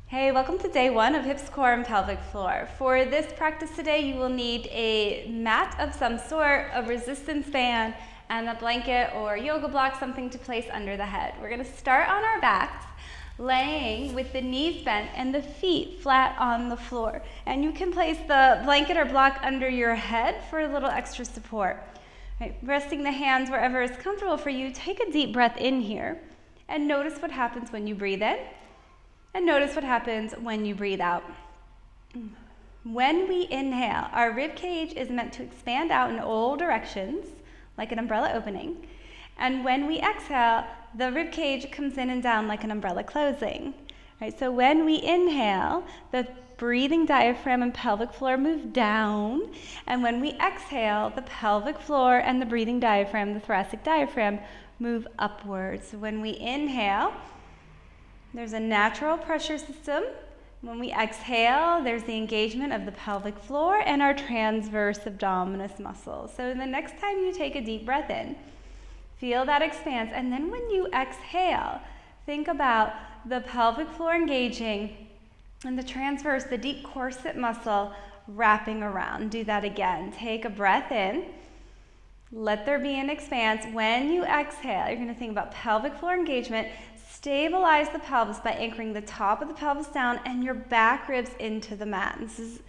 Hey, welcome to day one of hips, core, and pelvic floor. For this practice today, you will need a mat of some sort, a resistance band, and a blanket or yoga block, something to place under the head. We're gonna start on our backs, laying with the knees bent and the feet flat on the floor. And you can place the blanket or block under your head for a little extra support. Right, resting the hands wherever is comfortable for you, take a deep breath in here and notice what happens when you breathe in. And notice what happens when you breathe out. When we inhale, our rib cage is meant to expand out in all directions, like an umbrella opening. And when we exhale, the rib cage comes in and down like an umbrella closing. Right? So when we inhale, the breathing diaphragm and pelvic floor move down. And when we exhale, the pelvic floor and the breathing diaphragm, the thoracic diaphragm, move upwards. So when we inhale, there's a natural pressure system. When we exhale, there's the engagement of the pelvic floor and our transverse abdominis muscles. So the next time you take a deep breath in, feel that expanse. And then when you exhale, think about the pelvic floor engaging and the transverse, the deep corset muscle wrapping around. Do that again. Take a breath in. Let there be an expanse. When you exhale, you're going to think about pelvic floor engagement. Stabilize the pelvis by anchoring the top of the pelvis down and your back ribs into the mat. This is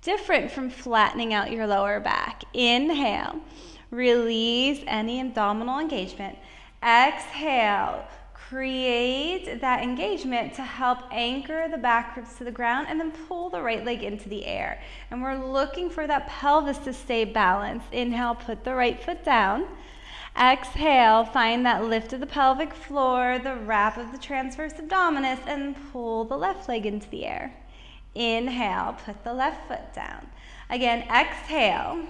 different from flattening out your lower back. Inhale, release any abdominal engagement. Exhale, create that engagement to help anchor the back ribs to the ground and then pull the right leg into the air. And we're looking for that pelvis to stay balanced. Inhale, put the right foot down. Exhale, find that lift of the pelvic floor, the wrap of the transverse abdominis, and pull the left leg into the air. Inhale, put the left foot down. Again, exhale,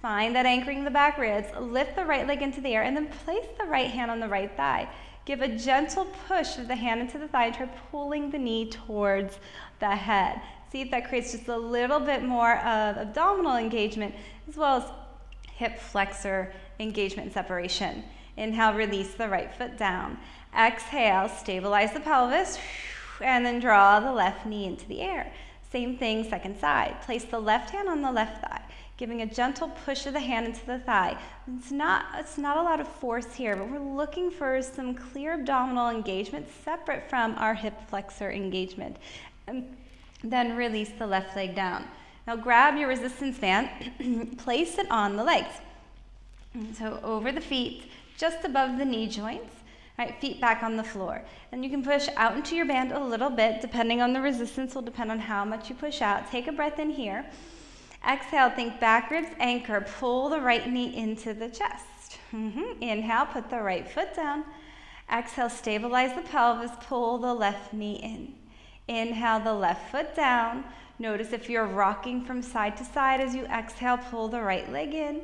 find that anchoring the back ribs, lift the right leg into the air, and then place the right hand on the right thigh. Give a gentle push of the hand into the thigh and try pulling the knee towards the head. See if that creates just a little bit more of abdominal engagement as well as hip flexor engagement and separation. Inhale, release the right foot down. Exhale, stabilize the pelvis, and then draw the left knee into the air. Same thing, second side. Place the left hand on the left thigh, giving a gentle push of the hand into the thigh. It's not a lot of force here, but we're looking for some clear abdominal engagement separate from our hip flexor engagement. And then release the left leg down. Now grab your resistance band, place it on the legs. So over the feet, just above the knee joints, right, feet back on the floor. And you can push out into your band a little bit, depending on the resistance, will depend on how much you push out. Take a breath in here. Exhale, think back ribs, anchor, pull the right knee into the chest. Inhale, put the right foot down. Exhale, stabilize the pelvis, pull the left knee in. Inhale, the left foot down. Notice if you're rocking from side to side as you exhale, pull the right leg in.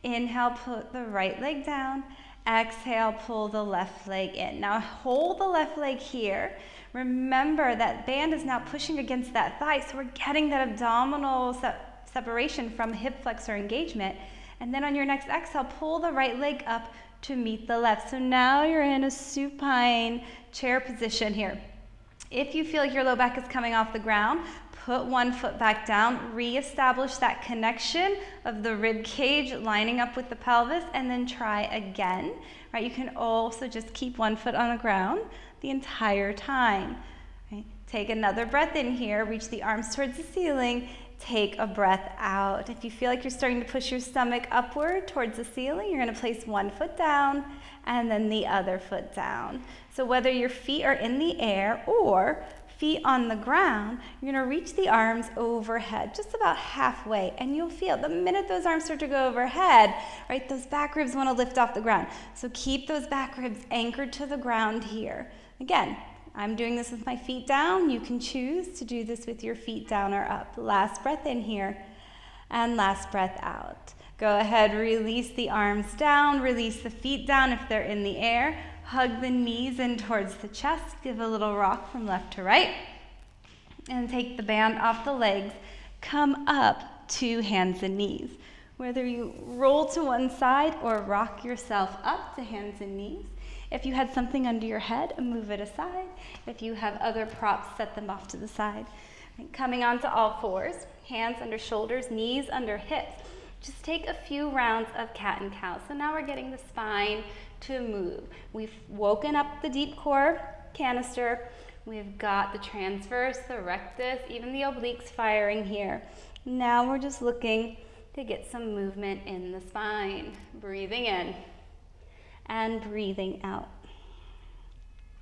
Inhale, put the right leg down. Exhale, pull the left leg in. Now hold the left leg here. Remember that band is now pushing against that thigh, so we're getting that abdominal separation from hip flexor engagement. And then on your next exhale, pull the right leg up to meet the left. So now you're in a supine chair position here. If you feel like your low back is coming off the ground, put one foot back down, reestablish that connection of the rib cage lining up with the pelvis, and then try again. Right? You can also just keep one foot on the ground the entire time. Right? Take another breath in here, reach the arms towards the ceiling, take a breath out. If you feel like you're starting to push your stomach upward towards the ceiling, you're going to place one foot down and then the other foot down. So whether your feet are in the air or feet on the ground, you're going to reach the arms overhead, just about halfway, and you'll feel the minute those arms start to go overhead, right, those back ribs want to lift off the ground. So keep those back ribs anchored to the ground here. Again, I'm doing this with my feet down. You can choose to do this with your feet down or up. Last breath in here and last breath out. Go ahead, release the arms down, release the feet down if they're in the air. Hug the knees in towards the chest. Give a little rock from left to right. And take the band off the legs. Come up to hands and knees. Whether you roll to one side or rock yourself up to hands and knees, If you had something under your head, move it aside. If you have other props, set them off to the side. Coming onto all fours, hands under shoulders, knees under hips. Just take a few rounds of cat and cow. So now we're getting the spine to move. We've woken up the deep core canister. We've got the transverse, the rectus, even the obliques firing here. Now we're just looking to get some movement in the spine. Breathing in and breathing out.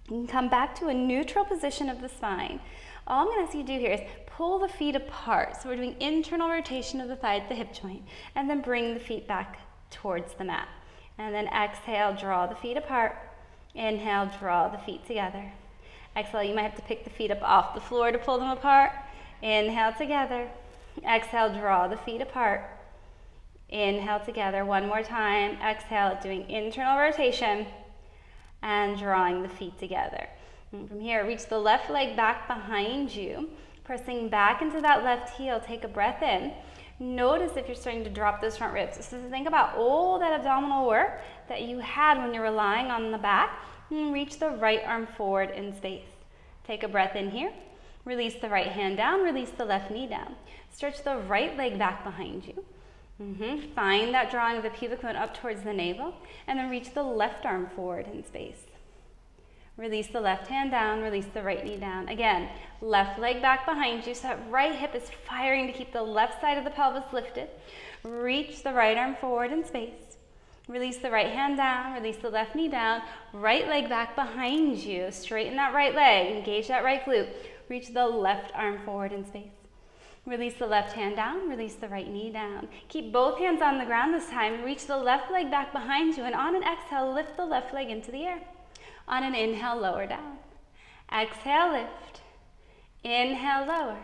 You can come back to a neutral position of the spine. All I'm going to ask you to do here is pull the feet apart. So we're doing internal rotation of the thigh at the hip joint, and then bring the feet back towards the mat. And then exhale, draw the feet apart. Inhale, draw the feet together. Exhale, you might have to pick the feet up off the floor to pull them apart. Inhale together. Exhale, draw the feet apart. Inhale together. One more time. Exhale, doing internal rotation and drawing the feet together. And from here, reach the left leg back behind you, pressing back into that left heel. Take a breath in. Notice if you're starting to drop those front ribs. So think about all that abdominal work that you had when you're relying on the back. And reach the right arm forward in space. Take a breath in here. Release the right hand down. Release the left knee down. Stretch the right leg back behind you. Find that drawing of the pubic bone up towards the navel. And then reach the left arm forward in space. Release the left hand down. Release the right knee down. Again, left leg back behind you. So that right hip is firing to keep the left side of the pelvis lifted. Reach the right arm forward in space. Release the right hand down, release the left knee down, right leg back behind you, straighten that right leg, engage that right glute, reach the left arm forward in space. Release the left hand down, release the right knee down. Keep both hands on the ground this time, reach the left leg back behind you, and on an exhale, lift the left leg into the air. On an inhale, lower down. Exhale, lift. Inhale, lower.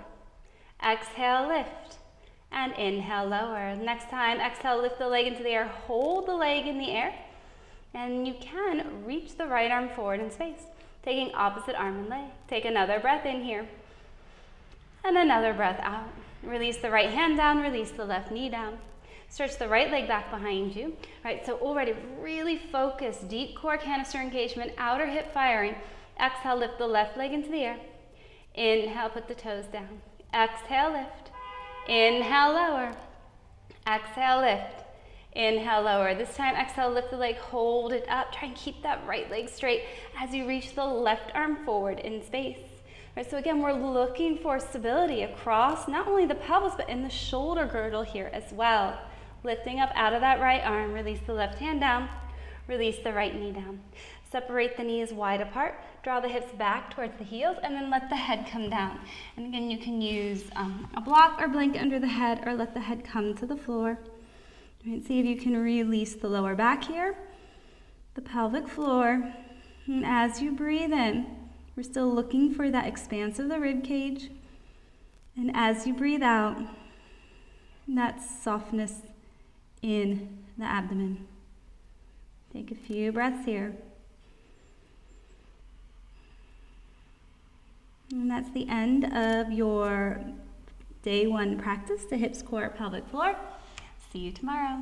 Exhale, lift. And inhale, lower. Next time, exhale, lift the leg into the air. Hold the leg in the air. And you can reach the right arm forward in space, taking opposite arm and leg. Take another breath in here. And another breath out. Release the right hand down, release the left knee down. Stretch the right leg back behind you. Right, so already really focus, deep core canister engagement, outer hip firing. Exhale, lift the left leg into the air. Inhale, put the toes down. Exhale, lift. Inhale, lower. Exhale, lift. Inhale, lower. This time, exhale, lift the leg, hold it up. Try and keep that right leg straight as you reach the left arm forward in space. Right, so again, we're looking for stability across not only the pelvis, but in the shoulder girdle here as well. Lifting up out of that right arm, release the left hand down, release the right knee down. Separate the knees wide apart, draw the hips back towards the heels, and then let the head come down. And again, you can use a block or blanket under the head, or let the head come to the floor. Right, see if you can release the lower back here, the pelvic floor. And as you breathe in, we're still looking for that expanse of the rib cage. And as you breathe out, that softness in the abdomen. Take a few breaths here. And that's the end of your day 1 practice, the hips, core, pelvic floor. See you tomorrow.